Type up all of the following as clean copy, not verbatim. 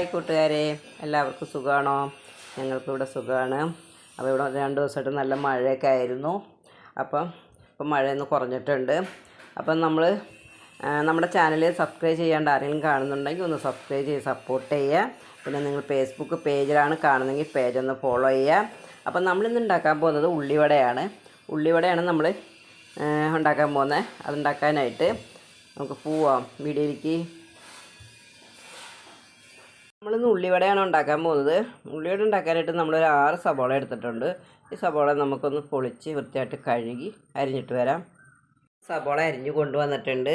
Hi കൂട്ടുകാരെ, എല്ലാവർക്കും സുഖമാണോ? ഞങ്ങൾക്കിവിടെ സുഖമാണ്. അപ്പോൾ ഇവിടെ 2 ദിവസമായിട്ട് നല്ല മഴയൊക്കെ ആയിരുന്നു. ഇപ്പം മഴയൊന്ന് കുറഞ്ഞിട്ടുണ്ട്. അപ്പം നമ്മുടെ ചാനൽ സബ്സ്ക്രൈബ് ചെയ്യാണ്ട് ആരെങ്കിലും കാണുന്നുണ്ടെങ്കിൽ ഒന്ന് സബ്സ്ക്രൈബ് ചെയ്ത് സപ്പോർട്ട് ചെയ്യുക. പിന്നെ നിങ്ങൾ ഫേസ്ബുക്ക് പേജിലാണ് കാണുന്നതെങ്കിൽ പേജൊന്ന് ഫോളോ ചെയ്യുക. അപ്പം നമ്മളിന്ന് ഉണ്ടാക്കാൻ പോകുന്നത് ഉള്ളിവടയാണ് നമ്മൾ ഉണ്ടാക്കാൻ പോകുന്നത്. അതുണ്ടാക്കാനായിട്ട് നമുക്ക് പോവാം വീഡിയോയിലേക്ക്. നമ്മളിന്ന് ഉള്ളിവടയാണ് ഉണ്ടാക്കാൻ പോകുന്നത്. ഉള്ളിവട ഉണ്ടാക്കാനായിട്ട് നമ്മളൊരു 6 സബോള എടുത്തിട്ടുണ്ട്. ഈ സബോള നമുക്കൊന്ന് പൊളിച്ച് വൃത്തിയായിട്ട് കഴുകി അരിഞ്ഞിട്ട് വരാം. സബോള അരിഞ്ഞ് കൊണ്ടുവന്നിട്ടുണ്ട്.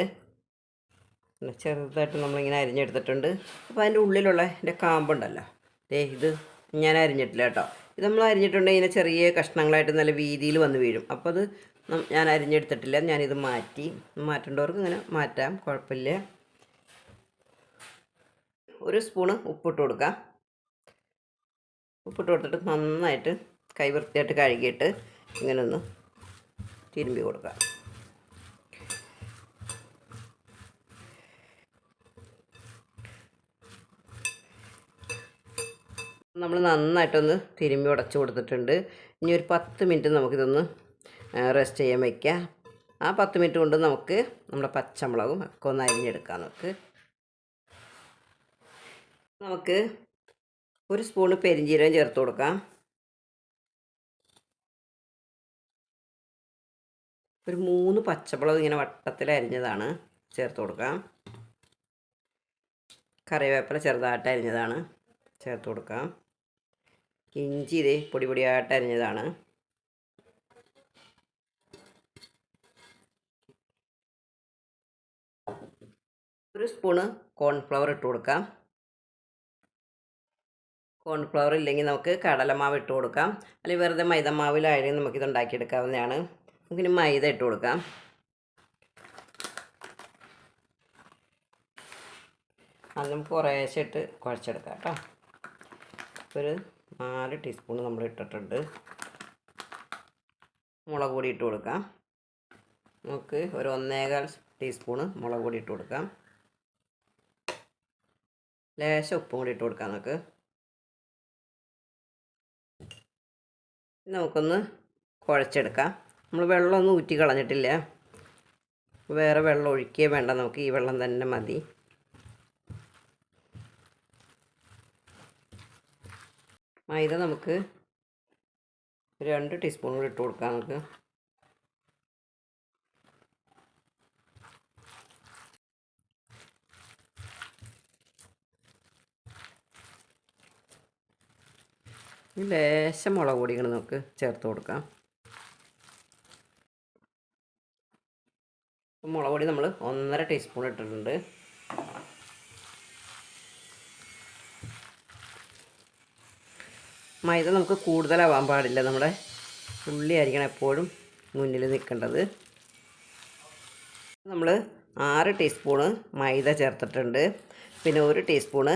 ചെറുതായിട്ട് നമ്മളിങ്ങനെ അരിഞ്ഞെടുത്തിട്ടുണ്ട്. അപ്പോൾ അതിൻ്റെ ഉള്ളിലുള്ള എൻ്റെ കാമ്പുണ്ടല്ലോ, ഇത് ഞാൻ അരിഞ്ഞിട്ടില്ല കേട്ടോ. ഇത് നമ്മൾ അരിഞ്ഞിട്ടുണ്ടെങ്കിൽ ഇങ്ങനെ ചെറിയ കഷ്ണങ്ങളായിട്ട് നല്ല വീതിയിൽ വന്ന് വീഴും. അപ്പോൾ അത് ഞാൻ അരിഞ്ഞെടുത്തിട്ടില്ല. ഞാനിത് മാറ്റേണ്ടവർക്ക് ഇങ്ങനെ മാറ്റാം, കുഴപ്പമില്ല. 1 സ്പൂണ് ഉപ്പിട്ട് കൊടുക്കാം. ഉപ്പിട്ട് കൊടുത്തിട്ട് നന്നായിട്ട് കൈ വൃത്തിയായിട്ട് കഴുകിയിട്ട് ഇങ്ങനെ ഒന്ന് തിരുമ്പി കൊടുക്കാം. നമ്മൾ നന്നായിട്ടൊന്ന് തിരുമ്പി ഉടച്ച് കൊടുത്തിട്ടുണ്ട്. ഇനി ഒരു 10 മിനിറ്റ് നമുക്കിതൊന്ന് റെസ്റ്റ് ചെയ്യാൻ വയ്ക്കാം. ആ 10 മിനിറ്റ് കൊണ്ട് നമുക്ക് നമ്മുടെ പച്ചമുളകും ഒക്കെ ഒന്ന് അരിഞ്ഞെടുക്കാം. നമുക്ക് 1 സ്പൂണ് പെരിഞ്ജീരകം ചേർത്ത് കൊടുക്കാം. ഒരു 3 പച്ചമുളക് ഇങ്ങനെ വട്ടത്തിൽ അരിഞ്ഞതാണ് ചേർത്ത് കൊടുക്കാം. കറിവേപ്പില ചെറുതായിട്ട് അരിഞ്ഞതാണ് ചേർത്ത് കൊടുക്കാം. ഇഞ്ചി പൊടി പൊടിയായിട്ട് അരിഞ്ഞതാണ്. ഒരു സ്പൂണ് കോൺഫ്ലവർ ഇട്ട് കൊടുക്കാം. കോൺഫ്ലവർ ഇല്ലെങ്കിൽ നമുക്ക് കടലമാവ് ഇട്ട് കൊടുക്കാം, അല്ലെങ്കിൽ വെറുതെ മൈദമാവിലായാലും നമുക്കിത് ഉണ്ടാക്കിയെടുക്കാവുന്നതാണ്. നമുക്കിനി മൈദ ഇട്ട് കൊടുക്കാം. അത് നമുക്ക് കുറേശ്ശെ ഇട്ട് കുഴച്ചെടുക്കാം കേട്ടോ. ഒരു 4 ടീസ്പൂൺ നമ്മൾ ഇട്ടിട്ടുണ്ട്. മുളക് പൊടി ഇട്ട് കൊടുക്കാം. നമുക്ക് ഒരു 1.25 ടീസ്പൂണ് മുളക് പൊടി ഇട്ട് കൊടുക്കാം. ലേശം ഉപ്പും കൂടി ഇട്ട് കൊടുക്കാം. നമുക്കൊന്ന് കുഴച്ചെടുക്കാം. നമ്മൾ വെള്ളമൊന്നും ഊറ്റി കളഞ്ഞിട്ടില്ല, വേറെ വെള്ളം ഒഴിക്കുകയേ വേണ്ട, നമുക്ക് ഈ വെള്ളം തന്നെ മതി. മൈദ നമുക്ക് 2 ടീസ്പൂൺ കൂടി ഇട്ട് കൊടുക്കാം. ലേശം മുളക് പൊടികൾ നമുക്ക് ചേർത്ത് കൊടുക്കാം. മുളക് പൊടി നമ്മൾ 1.5 ടീസ്പൂൺ ഇട്ടിട്ടുണ്ട്. മൈദ നമുക്ക് കൂടുതലാവാൻ പാടില്ല. നമ്മുടെ ഉള്ളി ആയിരിക്കണം എപ്പോഴും മുന്നിൽ നിൽക്കേണ്ടത്. നമ്മൾ 6 ടീസ്പൂണ് മൈദ ചേർത്തിട്ടുണ്ട്. പിന്നെ 1 ടീസ്പൂണ്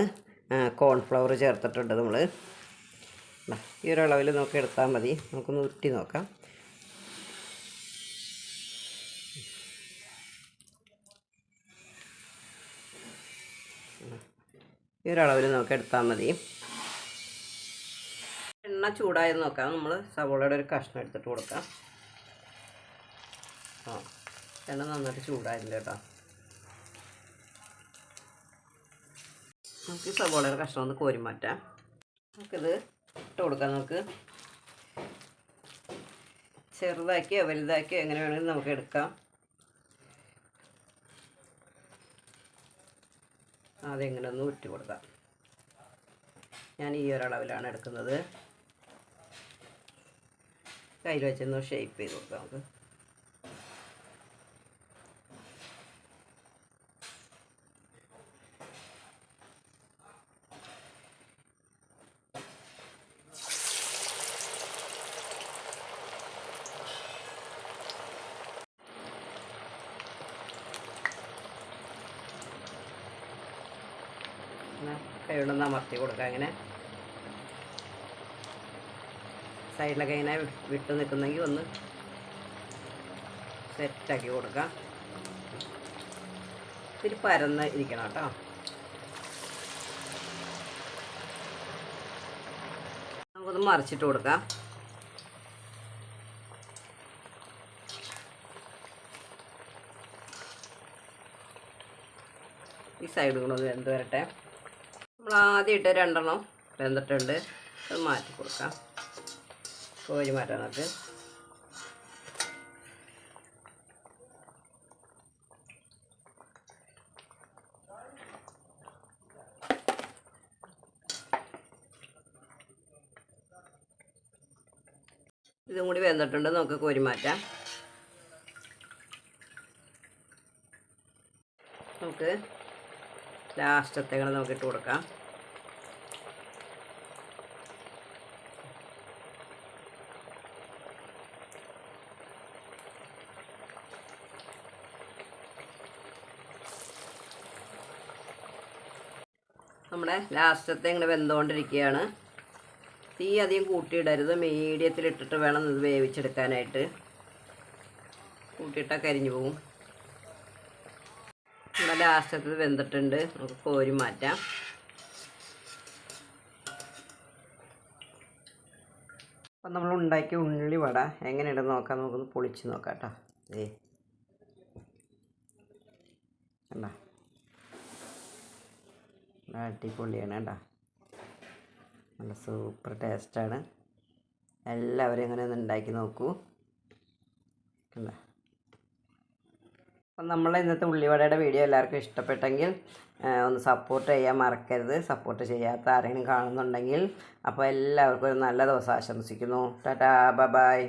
കോൺഫ്ലവർ ചേർത്തിട്ടുണ്ട്. നമ്മൾ ഈ ഒരളവിൽ നമുക്ക് എടുത്താൽ മതി. നമുക്കൊന്ന് ഉരുട്ടി നോക്കാം. ഈ ഒരളവിൽ നമുക്ക് എടുത്താൽ മതി. എണ്ണ ചൂടായി നോക്കാം. നമ്മൾ സവോളയുടെ ഒരു കഷ്ണം എടുത്തിട്ട് കൊടുക്കാം. എണ്ണ നന്നായിട്ട് ചൂടായില്ല കേട്ടോ. നമുക്ക് സവോളയുടെ കഷ്ണം ഒന്ന് കോരി മാറ്റാം. നമുക്കിത് ഇട്ട് കൊടുക്കാം. നമുക്ക് ചെറുതാക്കിയോ വലുതാക്കിയോ എങ്ങനെ വേണമെങ്കിലും നമുക്ക് എടുക്കാം. അതെങ്ങനെ ഒന്ന് ഉരുട്ടി കൊടുക്കാം. ഞാൻ ഈ ഒരളവിലാണ് എടുക്കുന്നത്. കയ്യിൽ വെച്ചൊന്ന് ഷേപ്പ് ചെയ്ത് കൊടുക്കാം. നമുക്ക് കൈകൊണ്ടൊന്ന് അമർത്തി കൊടുക്കാം. ഇങ്ങനെ സൈഡിലൊക്കെ ഇങ്ങനെ വിട്ട് നിൽക്കുന്നെങ്കിൽ ഒന്ന് സെറ്റാക്കി കൊടുക്കാം. ഇത്തിരി പരന്ന് ഇരിക്കണം കേട്ടോ. ഒന്ന് മറിച്ചിട്ട് കൊടുക്കാം. ഈ സൈഡ് കൂടെ ഒന്ന് വെന്ത് വരട്ടെ. നമ്മൾ ആദ്യം ഇട്ട് 2 വെന്തിട്ടുണ്ട്. അത് മാറ്റി കൊടുക്കാം. കോരി മാറ്റാം നമുക്ക്. ഇതും കൂടി വെന്തിട്ടുണ്ട്. നമുക്ക് കോരി മാറ്റാം. നമുക്ക് ലാസ്റ്റത്തെ കൂടെ നമുക്ക് ഇട്ട് കൊടുക്കാം. നമ്മുടെ ലാസ്റ്റത്തെ ഇങ്ങനെ വെന്തുകൊണ്ടിരിക്കുകയാണ്. തീ അധികം കൂട്ടിയിടരുത്. മീഡിയത്തിലിട്ടിട്ട് വേണം ഇത് വേവിച്ചെടുക്കാനായിട്ട്. കൂട്ടിയിട്ടാൽ കരിഞ്ഞു പോകും. നമ്മുടെ ലാസ്റ്റത്തിൽ വെന്തിട്ടുണ്ട്. നമുക്ക് കോരി മാറ്റാം. അപ്പം നമ്മൾ ഉണ്ടാക്കിയ ഉള്ളി വട എങ്ങനെയുണ്ടെന്ന് നോക്കാം. നമുക്കൊന്ന് പൊളിച്ച് നോക്കാം കേട്ടോ. കണ്ടോ, അടിപൊളിയാണ് കേട്ടോ. നല്ല സൂപ്പർ ടേസ്റ്റാണ്. എല്ലാവരും ഇങ്ങനെ ഒന്ന് ഉണ്ടാക്കി നോക്കൂ. കണ്ടോ. അപ്പം നമ്മളെ ഇന്നത്തെ ഉള്ളിവടയുടെ വീഡിയോ എല്ലാവർക്കും ഇഷ്ടപ്പെട്ടെങ്കിൽ ഒന്ന് സപ്പോർട്ട് ചെയ്യാൻ മറക്കരുത്. സപ്പോർട്ട് ചെയ്യാത്ത ആരെങ്കിലും കാണുന്നുണ്ടെങ്കിൽ. അപ്പോൾ എല്ലാവർക്കും ഒരു നല്ല ദിവസം ആശംസിക്കുന്നു. Tata, bye bye.